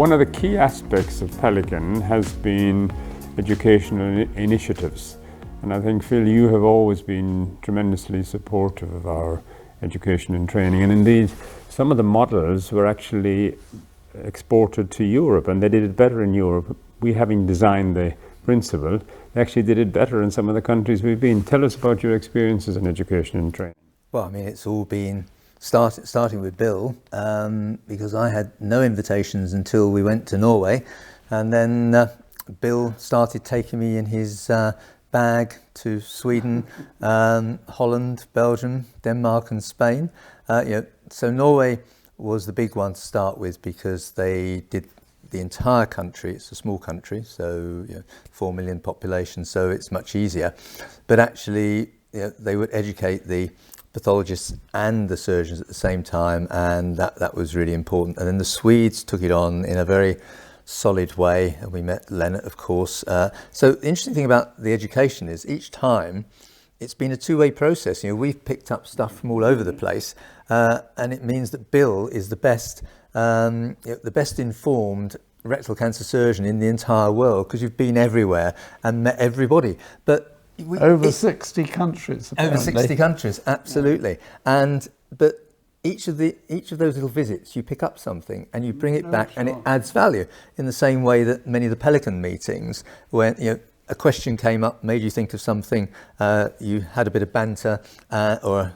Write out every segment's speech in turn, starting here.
one of the key aspects of Pelican has been educational initiatives. And I think, Phil, you have always been tremendously supportive of our education and training. And indeed, some of the models were actually exported to Europe, and they did it better in Europe. We, having designed the principle, they actually did it better in some of the countries we've been. Tell us about your experiences in education and training. Well, I mean, it's all been starting with Bill, because I had no invitations until we went to Norway, and then Bill started taking me in his bag to Sweden, Holland, Belgium, Denmark and Spain. So Norway was the big one to start with because they did the entire country. It's a small country, so 4 million population, so it's much easier. But actually, they would educate the pathologists and the surgeons at the same time, and that was really important. And then the Swedes took it on in a very solid way, and we met Lennart, of course. So the interesting thing about the education is each time it's been a two-way process. We've picked up stuff from all over the place, and it means that Bill is the best informed rectal cancer surgeon in the entire world, because you've been everywhere and met everybody. But over 60 countries, apparently. Over 60 countries, absolutely. But each of those little visits, you pick up something and you bring it back, and it adds value. In the same way that many of the Pelican meetings, when a question came up, made you think of something, you had a bit of banter or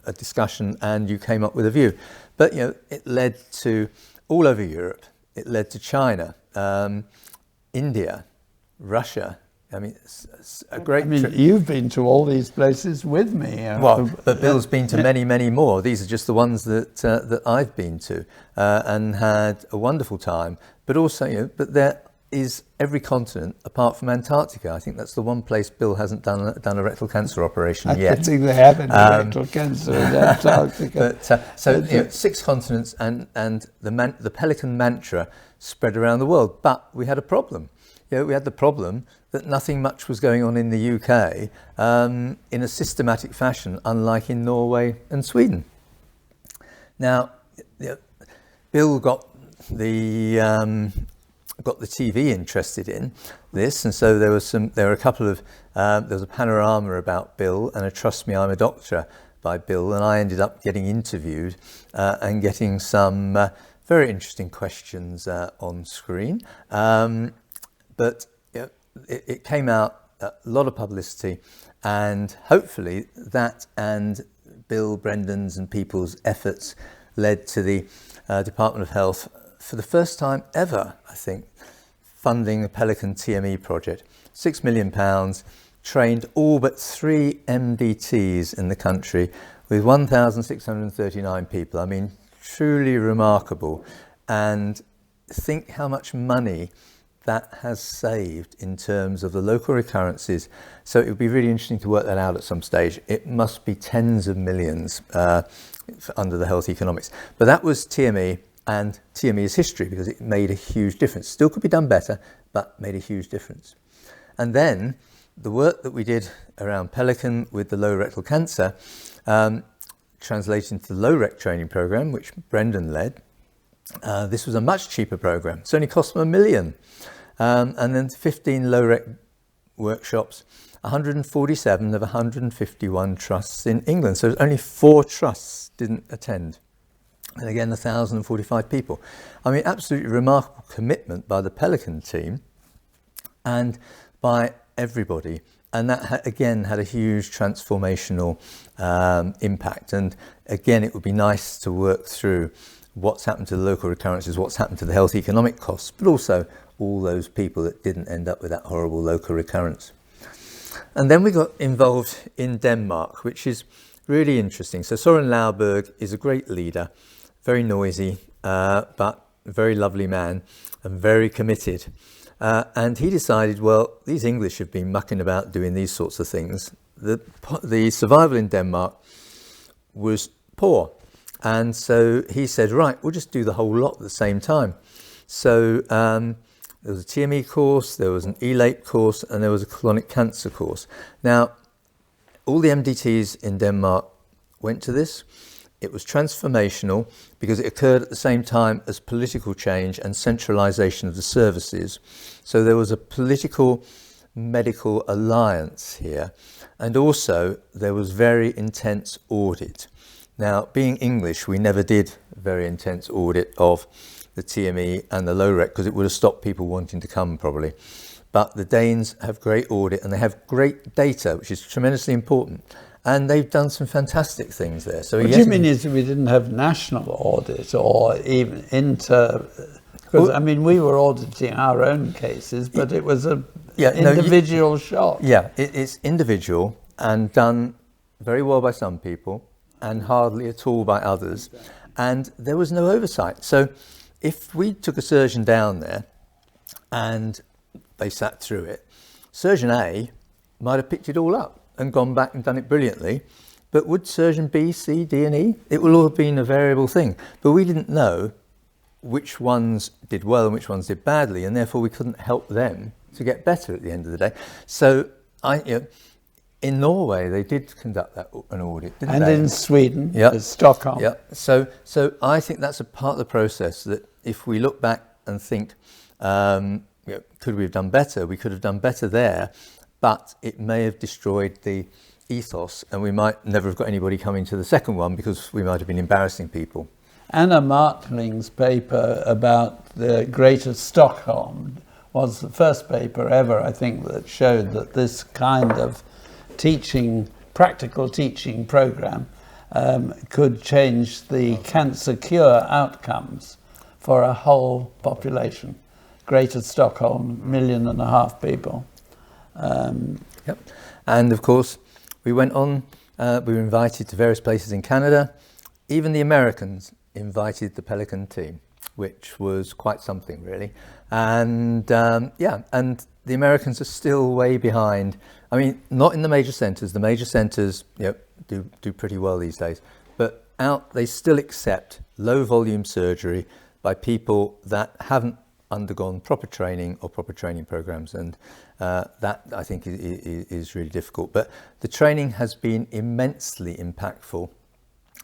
a discussion, and you came up with a view. But it led to all over Europe. It led to China, India, Russia. I mean, it's a great trip. You've been to all these places with me. Well, but Bill's been to many, many more. These are just the ones that I've been to, and had a wonderful time. But also, but there is every continent apart from Antarctica. I think that's the one place Bill hasn't done a rectal cancer operation yet. I don't think they have any rectal cancer in Antarctica. But 6 continents, and the Pelican mantra spread around the world. But we had a problem. We had the problem that nothing much was going on in the UK in a systematic fashion, unlike in Norway and Sweden. Now, Bill got the TV interested in this, and so there was a couple of there was a panorama about Bill and a Trust Me, I'm a Doctor by Bill, and I ended up getting interviewed and getting some very interesting questions on screen. But it came out, a lot of publicity, and hopefully that and Bill, Brendan's and people's efforts led to the Department of Health, for the first time ever, I think, funding the Pelican TME project. £6 million, trained all but 3 MDTs in the country with 1,639 people. I mean, truly remarkable. And think how much money that has saved in terms of the local recurrences. So it would be really interesting to work that out at some stage. It must be tens of millions under the health economics. But that was TME, and TME is history because it made a huge difference. Still could be done better, but made a huge difference. And then the work that we did around Pelican with the low rectal cancer translated into the low rec training program, which Brendan led. This was a much cheaper program. It's only cost them £1 million. And then 15 low rec workshops, 147 of 151 trusts in England. So only 4 trusts didn't attend. And again, 1,045 people. I mean, absolutely remarkable commitment by the Pelican team and by everybody. And that, again, had a huge transformational impact. And again, it would be nice to work through what's happened to the local recurrences, what's happened to the health economic costs, but also all those people that didn't end up with that horrible local recurrence. And then we got involved in Denmark, which is really interesting. So Søren Lauberg is a great leader, very noisy, but a very lovely man and very committed. And he decided, well, these English have been mucking about doing these sorts of things. The survival in Denmark was poor. And so he said, right, we'll just do the whole lot at the same time. So there was a TME course, there was an ELAPE course, and there was a colonic cancer course. Now, all the MDTs in Denmark went to this, it was transformational because it occurred at the same time as political change and centralisation of the services. So there was a political medical alliance here, and also there was very intense audit. Now, being English, we never did a very intense audit of the TME and the LOREC because it would have stopped people wanting to come probably. But the Danes have great audit and they have great data, which is tremendously important. And they've done some fantastic things there. So what you mean is we didn't have national audit or even because I mean we were auditing our own cases, but it was a individual shot. Yeah, it's individual and done very well by some people and hardly at all by others. And there was no oversight. So if we took a surgeon down there and they sat through it, surgeon A might have picked it all up and gone back and done it brilliantly. But would surgeon B, C, D and E? It will all have been a variable thing. But we didn't know which ones did well and which ones did badly, and therefore we couldn't help them to get better at the end of the day. So in Norway, they did conduct an audit, didn't they? And in Sweden, yep. Stockholm. Yeah. So I think that's a part of the process that if we look back and think, could we have done better? We could have done better there, but it may have destroyed the ethos and we might never have got anybody coming to the second one because we might have been embarrassing people. Anna Martling's paper about the Greater Stockholm was the first paper ever, I think, that showed that this kind of practical teaching program could change the cancer cure outcomes for a whole population. Greater Stockholm, 1.5 million people. Yep. And of course, we went on, we were invited to various places in Canada. Even the Americans invited the Pelican team, which was quite something really. And and the Americans are still way behind. I mean, not in the major centres. The major centres do pretty well these days. But they still accept low volume surgery by people that haven't undergone proper training or proper training programs, and that I think is really difficult. But the training has been immensely impactful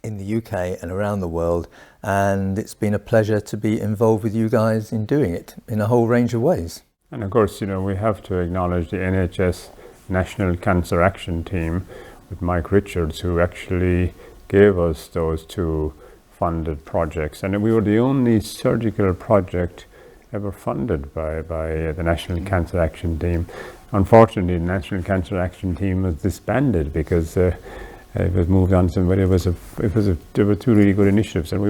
in the UK and around the world, and it's been a pleasure to be involved with you guys in doing it in a whole range of ways. And of course, we have to acknowledge the NHS National Cancer Action Team with Mike Richards, who actually gave us those 2 funded projects, and we were the only surgical project ever funded by the National Cancer Action Team. Unfortunately, the National Cancer Action Team was disbanded because it was moved on to somebody. There were 2 really good initiatives, and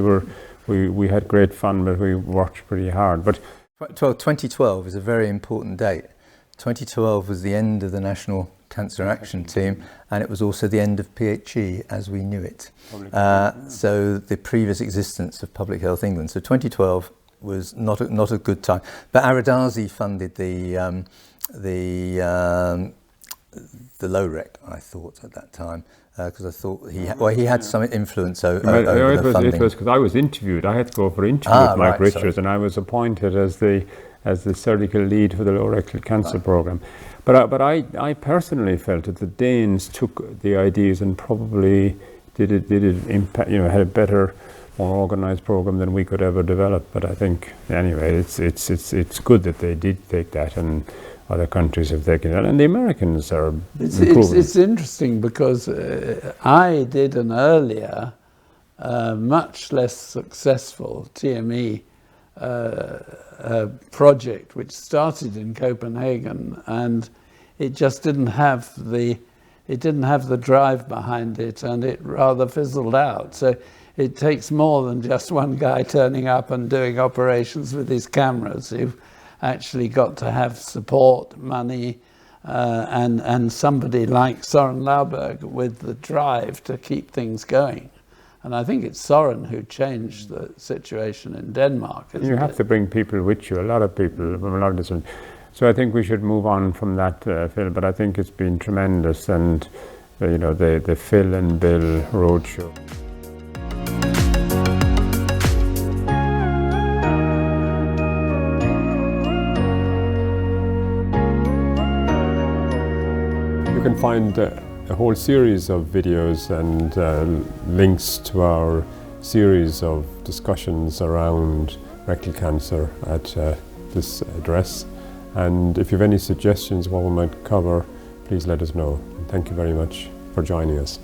we had great fun, but we worked pretty hard. But 2012 is a very important date. 2012 was the end of the National Cancer Action Team, and it was also the end of PHE as we knew it. So the previous existence of Public Health England. So 2012 was not a good time. But Aradasi funded the LOREC, I thought at that time, because I thought he had some influence over the funding. It was because I was interviewed. I had to go for an interview with Mike Richards, and I was appointed as the surgical lead for the lower rectal cancer program. But I personally felt that the Danes took the ideas and probably did it impact, had a better, more organised program than we could ever develop. But I think anyway, it's good that they did take that, and other countries have taken it, and the Americans are improving. It's interesting because I did an earlier, much less successful TME project, which started in Copenhagen, and it just didn't have the drive behind it, and it rather fizzled out. So it takes more than just one guy turning up and doing operations with his cameras. You've actually got to have support, money, and somebody like Søren Lauberg with the drive to keep things going. And I think it's Søren who changed the situation in Denmark. You have to bring people with you, a lot of people from a lot of different. So I think we should move on from that, Phil. But I think it's been tremendous, and the Phil and Bill Roadshow. You can find a whole series of videos and links to our series of discussions around rectal cancer at this address. And if you have any suggestions what we might cover, please let us know. Thank you very much for joining us.